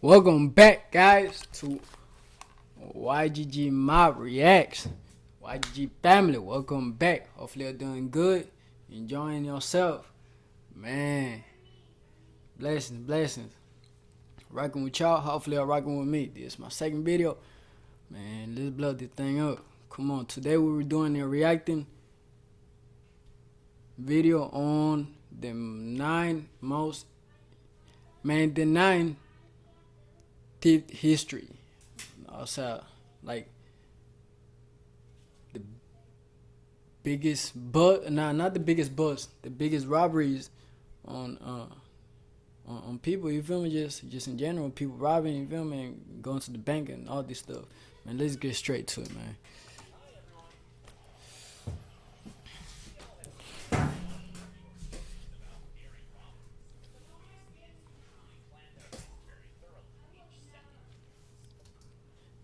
Welcome back, guys, to YGG Mob Reacts. YGG family, welcome back. Hopefully, you're doing good, enjoying yourself. Man, blessings. Rocking with y'all. Hopefully, you're rocking with me. This is my second video. Man, let's blow this thing up. Come on, today we were doing a reacting video on the nine thief history. Also, like the biggest not the biggest bust, the biggest robberies on people. You feel me? Just in general, people robbing. You feel me? And going to the bank and all this stuff. Man, let's get straight to it, man.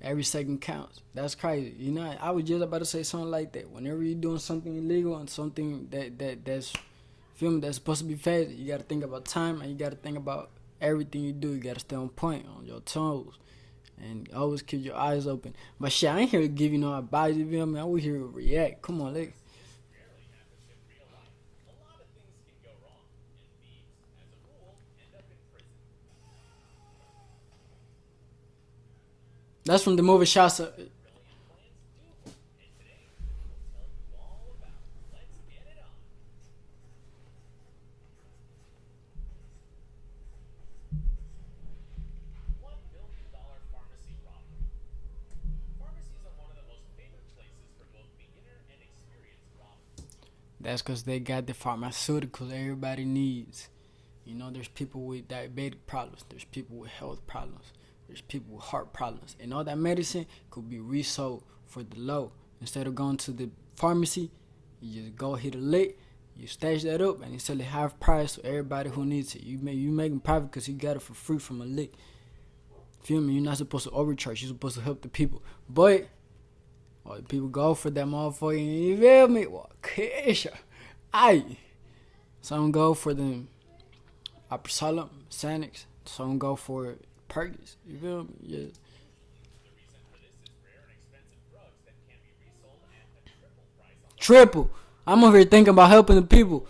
Every second counts. That's crazy. You know, I was just about to say something like that. Whenever you're doing something illegal and something that's film that's supposed to be fast, you gotta think about time and you gotta think about everything you do. You gotta stay on point, on your toes, and always keep your eyes open. But shit, I ain't here to give you no advice. You feel me? I'm here to react. Come on, let's. That's from the movie Shasa. That's because they got the pharmaceuticals everybody needs. You know, there's people with diabetic problems. There's people with health problems. There's people with heart problems. And all that medicine could be resold for the low. Instead of going to the pharmacy, you just go hit a lick, you stash that up, and you sell it half price to everybody who needs it. You make them private because you got it for free from a lick. Feel me? You're not supposed to overcharge. You're supposed to help the people. But all the people go for that motherfucking, you feel me? Well, aye. Some go for them Aprosolum, Xanax. Some go for Perkins. You feel me? Yeah. Triple. I'm over here thinking about helping the people,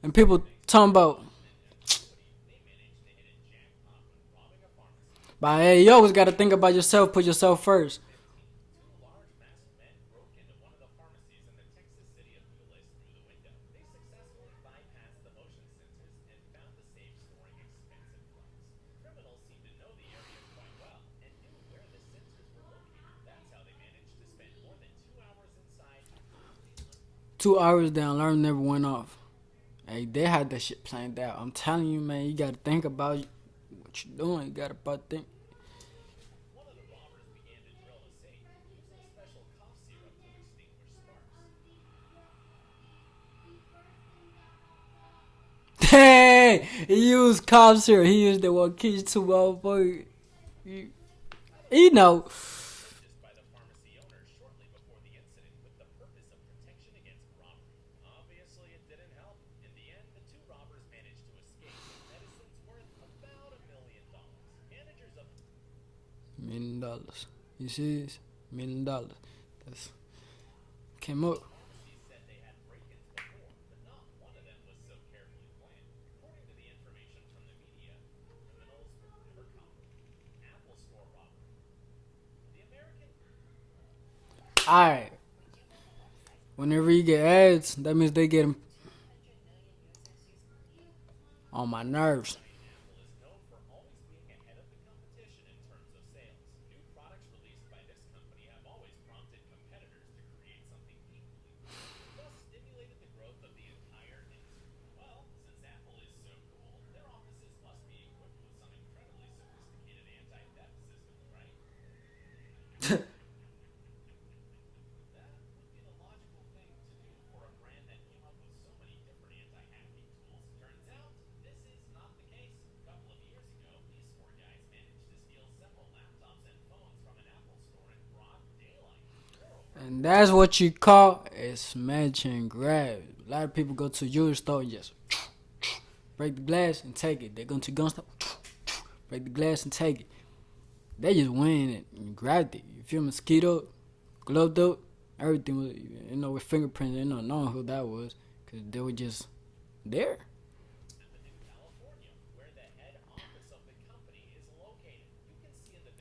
and people talking about. But hey, you always gotta think about yourself. Put yourself first. $2 the alarm never went off. Hey, they had that shit planned out. I'm telling you, man, you gotta think about what you're doing. You gotta think. Hey, he used cops here. He used the one key to motherfucker. You know. $1,000,000. You see this? $1,000,000. That's came up. Alright. Whenever you get ads, that means they get them on my nerves. And that's what you call a smash and grab. A lot of people go to your store and just break the glass and take it. They go to gun store, break the glass and take it. They just went and grabbed it. You feel mosquito, gloved up, everything was, with fingerprints. They don't know who that was because they were just there.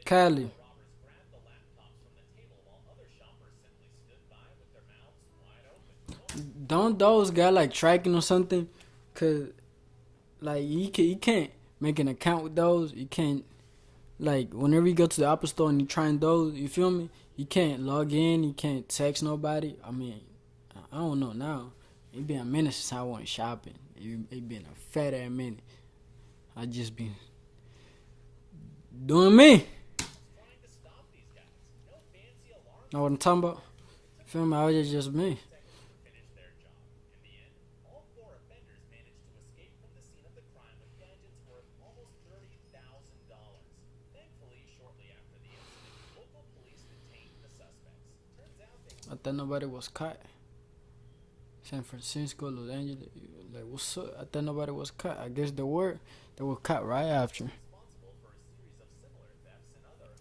Cali. Don't those got like tracking or something? Cause like you can't make an account with those. You can't like whenever you go to the Apple store and you trying those. You feel me? You can't log in. You can't text nobody. I mean, I don't know now. It been a minute since I went shopping. It been a fat ass minute. I just been doing me. Know what I'm talking about? Feel me? I was just me. I thought nobody was caught. San Francisco, Los Angeles, like what's up? I thought nobody was caught. I guess they were. They were caught right after.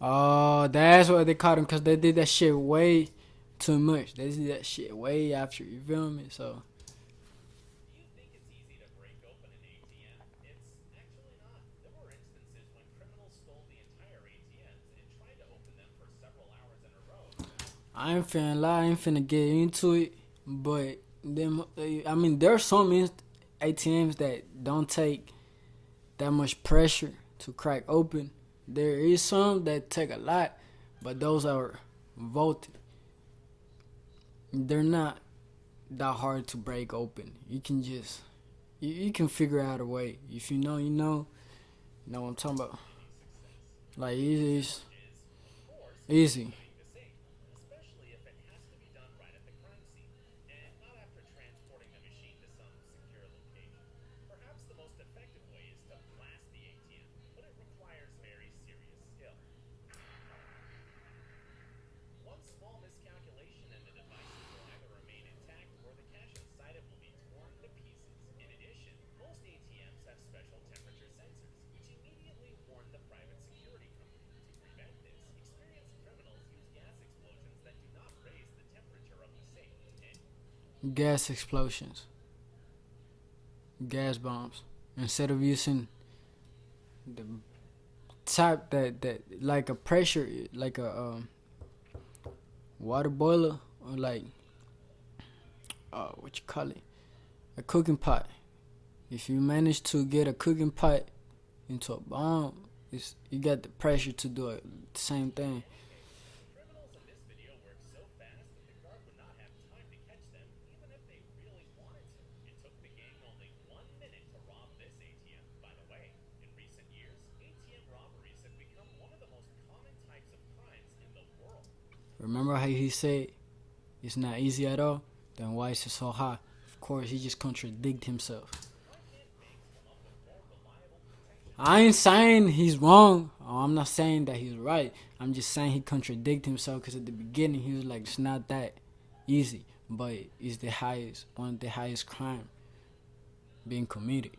Oh, that's why they caught him because they did that shit way too much. They did that shit way after. You feel me? So I ain't finna lie. I ain't finna get into it. But them, I mean, there's some ATMs that don't take that much pressure to crack open. There is some that take a lot, but those are vaulted. They're not that hard to break open. You can just you can figure out a way. If you know, you know. You know what I'm talking about. Like it's easy. Gas explosions, gas bombs. Instead of using the type that like a pressure, like a water boiler or like what you call it, a cooking pot. If you manage to get a cooking pot into a bomb, you got the pressure to do it. The same thing. Remember how he said it's not easy at all? Then why is it so hard? Of course, he just contradicted himself. I ain't saying he's wrong. Or I'm not saying that he's right. I'm just saying he contradicted himself because at the beginning he was like, it's not that easy, but it's the highest, one of the highest crime being committed.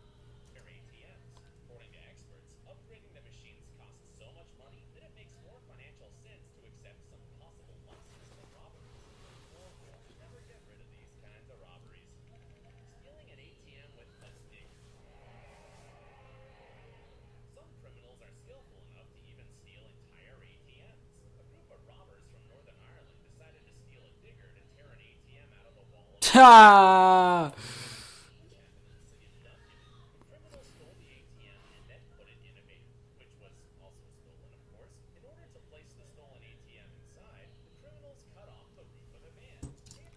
Ha!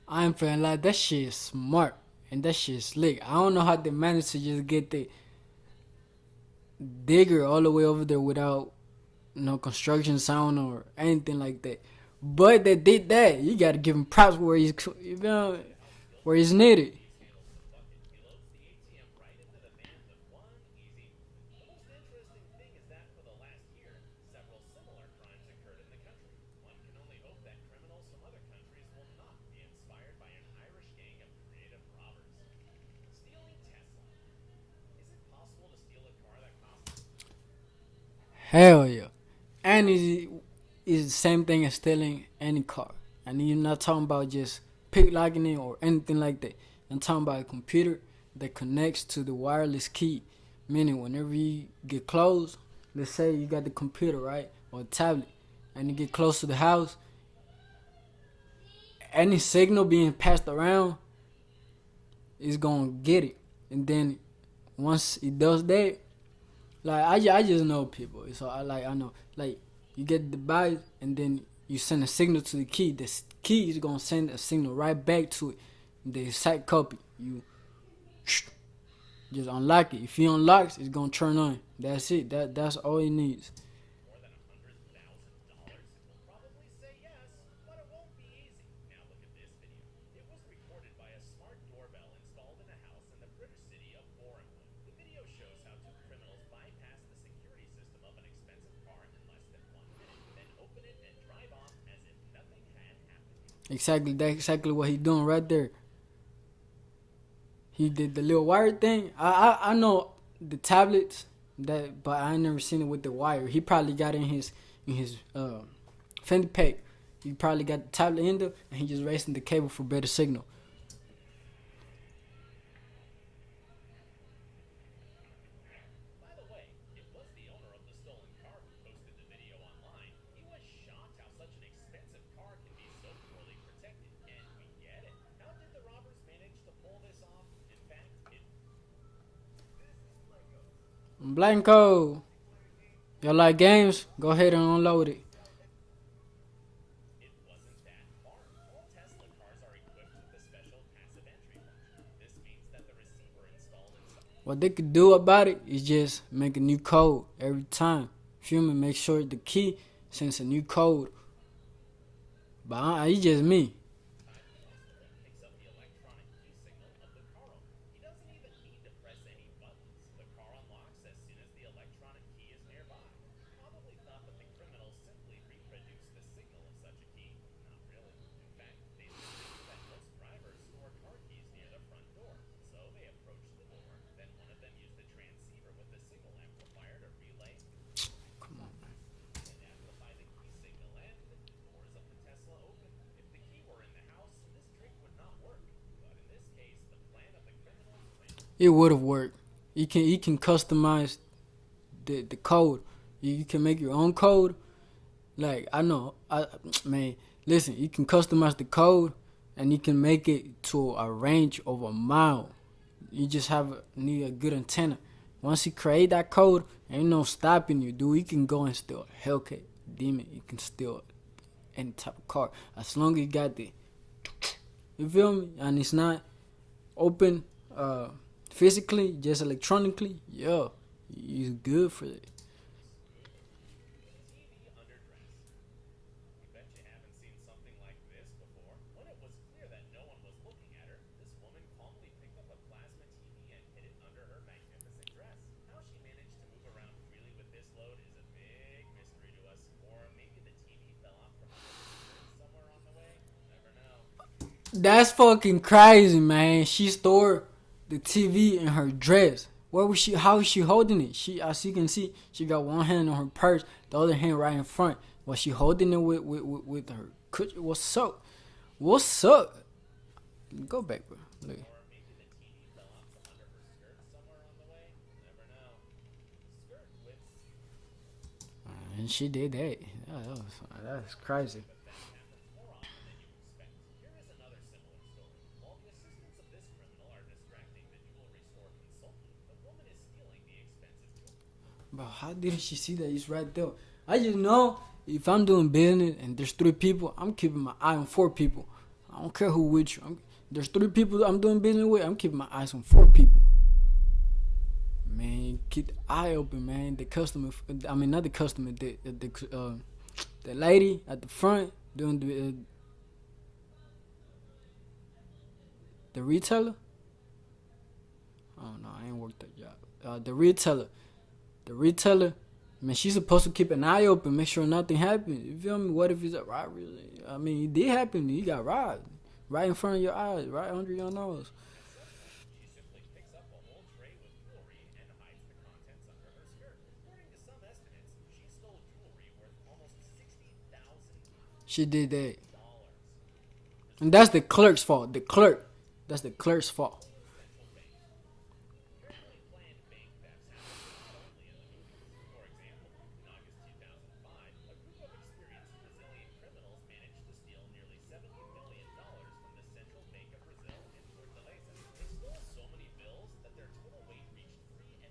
I ain't feeling like that shit is smart and that shit is slick. I don't know how they managed to just get the digger all the way over there without no construction sound or anything like that. But they did that. You gotta give him props where where he's needed. Hell yeah. and is the same thing as stealing any car. And you're not talking about just picklocking it or anything like that. I'm talking about a computer that connects to the wireless key. Meaning, whenever you get close, let's say you got the computer, right, or a tablet, and you get close to the house, any signal being passed around is gonna get it. And then once it does that, like I just know people. So I know like you get the device and then you send a signal to the key. The key is gonna send a signal right back to it. The exact copy. You just unlock it. If you unlock it, it's gonna turn on. That's it. That's all it needs. More than $100,000? You'll probably say yes, but it won't be easy. Now look at this video. It was recorded by a smart doorbell installed in a house in the British city of Borehamwood. The video shows how two criminals bypass the security system of an expensive car in less than 1 minute, then open it and drive off as if nothing had happened. Exactly. That's exactly what he doing right there. He did the little wire thing. I know the tablets that, but I ain't never seen it with the wire. He probably got in his Fendi pack. He probably got the tablet in there, and he just racing the cable for better signal. By the way, it was the owner of the stolen car who posted the video online. He was shocked how such an expensive car can be so poorly protected. And we get it. How did the robbers manage to pull this off? In fact, Blanco, y'all like games? Go ahead and unload it. it wasn't that hard. All Tesla cars are equipped with a special passive entry function. This means that the receiver installed inside. What they could do about it is just make a new code every time. Feel me? Make sure the key sends a new code. But it's just me. Picks up the electronic key signal of the car owner. He doesn't even need to press any buttons. The car unlocks as soon as the electronic key is nearby. You probably thought that the criminals simply reproduced the signal of such a key. Not really. In fact, they suspected that most drivers store car keys near the front door. So they approached the door. Then one of them used the transceiver with the signal amplifier to relay Come on, man. and amplify the key signal, and the doors of the Tesla open. If the key were in the house, this trick would not work. But in this case, the plan of the criminals went. It would have worked. You can customize the code. You can make your own code. Like I know, man. Listen, you can customize the code, and you can make it to a range of a mile. You just need a good antenna. Once you create that code, ain't no stopping you, dude. You can go and steal a Hellcat Demon. You can steal any type of car as long as you got the. You feel me? And it's not open physically, just electronically. Yeah, it's good for it. TV underdress. You bet you haven't seen something like this before. When it was clear that no one was looking at her, this woman calmly picked up a plasma TV and hid it under her magnificent dress. How she managed to move around freely with this load is a big mystery to us. Or maybe the TV fell out from under her skirt somewhere on the way. Never know. That's fucking crazy, man. She stored the TV in her dress. Where was she? How is she holding it? As you can see, she got one hand on her purse, the other hand right in front. Was she holding it with her cushion? What's up? What's up? Go back, bro. Look. Or maybe the TV fell out from under her skirt somewhere on the way. Never know. Skirt width. And she did that. That's crazy. But that happens more often than you expect. Here is another similar story. While the assistants of this criminal are distracting the jewelry store consultant, the woman is stealing the expensive jewelry. But how didn't she see that it's right there? I just know if I'm doing business and there's 3 people, I'm keeping my eye on 4 people. I don't care who with you. There's 3 people I'm doing business with. I'm keeping my eyes on 4 people. Man, keep the eye open, man. The customer, I mean not the customer, the lady at the front doing the retailer. Oh no, I ain't worked that job. The retailer, man, she's supposed to keep an eye open, make sure nothing happens. You feel me? What if it's a robbery? I mean, it did happen. You got robbed right in front of your eyes, right under your nose. She simply picks up a whole tray with jewelry and hides the contents under her skirt. According to some estimates, she stole jewelry worth She did that. And that's the clerk's fault. The clerk. That's the clerk's fault. Apparently, planned bank thefts happen not only in the movies. For example, in August 2005, a group of experienced Brazilian criminals managed to steal nearly $70 million from the Central Bank of Brazil in Fortaleza. They stole so many bills that their total weight reached 3.5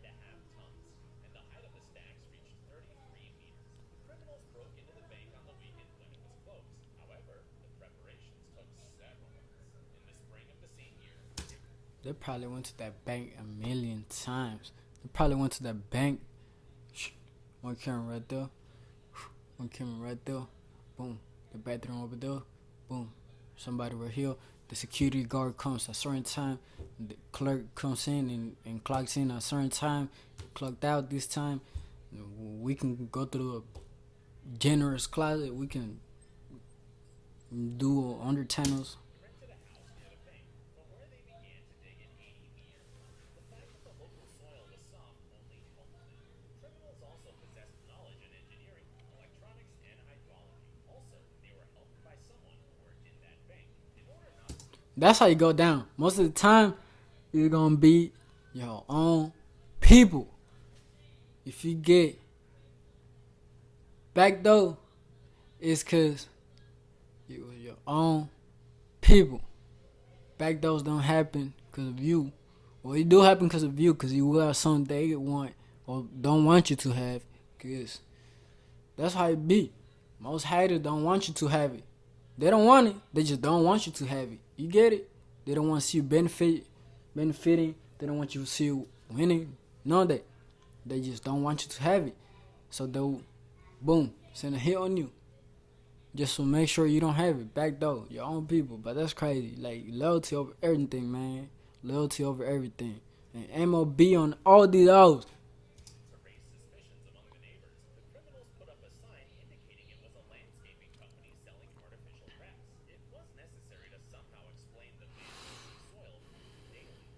tons, and the height of the stacks reached 33 meters. The criminals broke into the bank on the weekend when it was closed. However, the preparations took several months. In the spring of the same year, They probably went to that bank a million times. They probably went to that bank. One camera right there. One camera right there. Boom. The bathroom over there. Boom. Somebody right here. The security guard comes at a certain time. The clerk comes in and clocks in at a certain time. Clocked out this time. We can go through a generous closet. We can do under tunnels. rented a house near the bank, but where they began to dig in 80 meters. The fact that the local soil was soft only helped them. Criminals also possessed knowledge in engineering, electronics, and hydrology. Also, they were helped by someone who worked in that bank. In order not to That's how you go down. Most of the time, you're gonna be your own people. If you get back though, it's cause you were your own people. Back those don't happen because of you. Well, it do happen because of you, because you will have something they want or don't want you to have. Cause that's how it be. Most haters don't want you to have it. They don't want it. They just don't want you to have it. You get it? They don't want to see you benefiting. They don't want you to see you winning. None of that. They just don't want you to have it. So they'll, boom, send a hit on you. Just to make sure you don't have it. Back door, your own people. But that's crazy. Like, loyalty over everything, man. Loyalty over everything. And MOB on all these O's. to raise suspicions among the neighbors, the criminals put up a sign indicating it was a landscaping company selling artificial grass. It was necessary to somehow explain the man moving soil daily.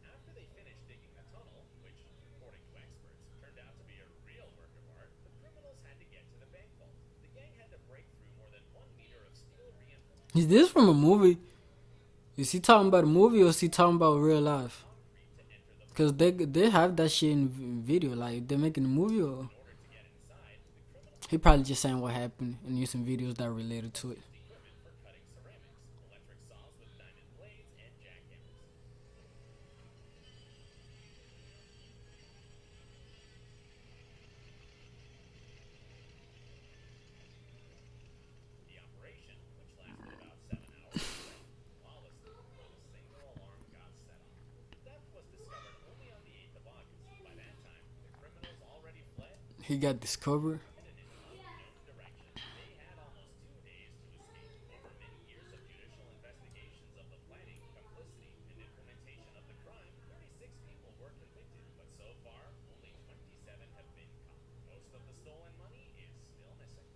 After they finished digging the tunnel, which, according to experts, turned out to be a real work of art, the criminals had to get to the bank vault. The gang had to break through more than 1 meter of steel reinforcement Is this from a movie? Is he talking about a movie or is he talking about real life? to enter the Because they have that shit in video. Like, they're making a movie or... in order to get inside. The criminals He probably just saying what happened and using videos that related to it. used equipment for cutting ceramics, electric saws with diamond blades, and jackhammers. The operation, which lasted about 7 hours, went flawlessly until a single alarm got set off. The theft was discovered only on the 8th of August. By that time, the criminals already fled He got discovered. in an unknown direction. They had almost 2 days to escape. Over many years of judicial investigations of the planning, complicity, and implementation of the crime, 36 people were convicted, but so far, only 27 have been caught. Most of the stolen money is still missing.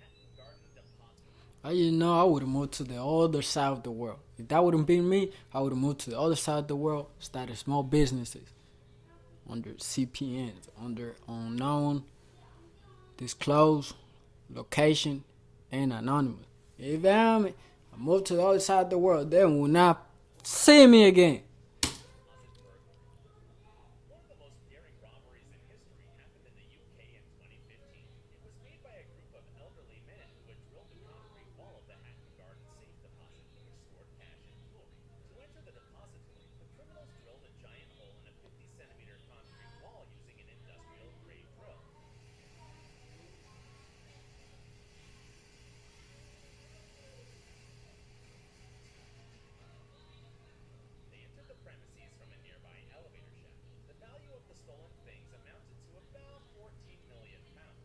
Hatton Garden Depository. I would have moved to the other side of the world. If that wouldn't been me, I would have moved to the other side of the world, started small businesses under CPNs, under unknown, disclosed, location, and anonymous. If I moved to the other side of the world, they will not see me again. One of the most daring robberies in history happened in the UK in 2015. It was made by a group of elderly men who had drilled the concrete wall of the Hatton Garden safe deposit, which stored cash and jewelry. To enter the depository, the criminals drilled a giant hole in a 50-centimeter concrete wall using an industrial-grade drill. They entered the premises from a nearby elevator shaft. The value of the stolen things amounted to about 14 million pounds.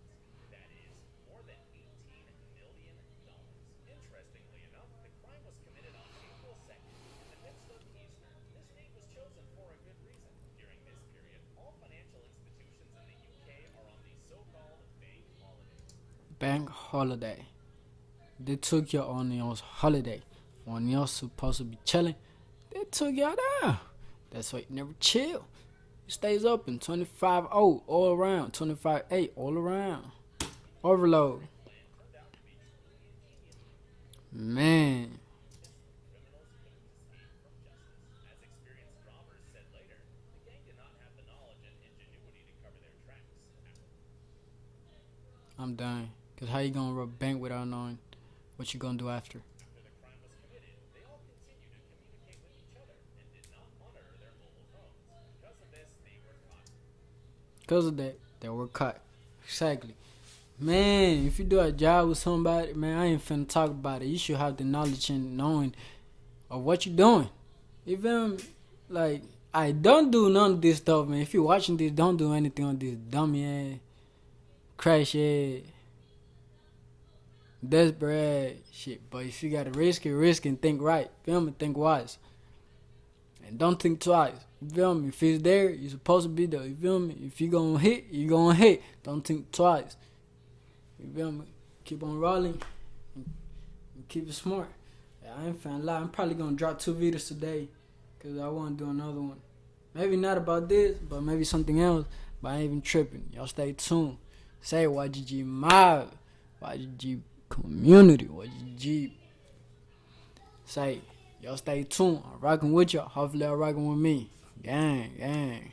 That is, more than $18 million. Interestingly enough, the crime was committed on April 2nd, in the midst of Easter. This date was chosen for a good reason. During this period, all financial institutions in the UK are on the so-called bank holiday. Bank holiday. They took you on your holiday. When you're supposed to be chilling, they took y'all down. That's why you never chill. It stays open 25-0 all around, 25-8 all around. Overload. Man. Criminals couldn't escape from justice. As experienced robbers said later, the gang did not have the knowledge and ingenuity to cover their tracks. I'm done. Cause how you gonna rob a bank without knowing what you gonna do after? After the crime was committed, they all continued to communicate with each other and did not monitor their mobile phones. Because of this, they were caught. Cause of that, they were caught. Exactly. Man, if you do a job with somebody, man, I ain't finna talk about it. You should have the knowledge and knowing of what you're doing. You feel me? Like, I don't do none of this stuff, man. If you're watching this, don't do anything on this dummy ass, crash ass, desperate ass shit. But if you gotta risk it, risk and think right. Feel me? Think wise. And don't think twice. You feel me? If it's there, you're supposed to be there. You feel me? If you gonna hit, you gonna hit. Don't think twice. You feel me? Keep on rolling. And keep it smart. I ain't finna lie. I'm probably gonna drop 2 videos today. Cause I wanna do another one. Maybe not about this, but maybe something else. But I ain't even tripping. Y'all stay tuned. Say YGG Mob. YGG Community. YGG. Say, y'all stay tuned. I'm rocking with y'all. Hopefully y'all rocking with me. Gang, gang.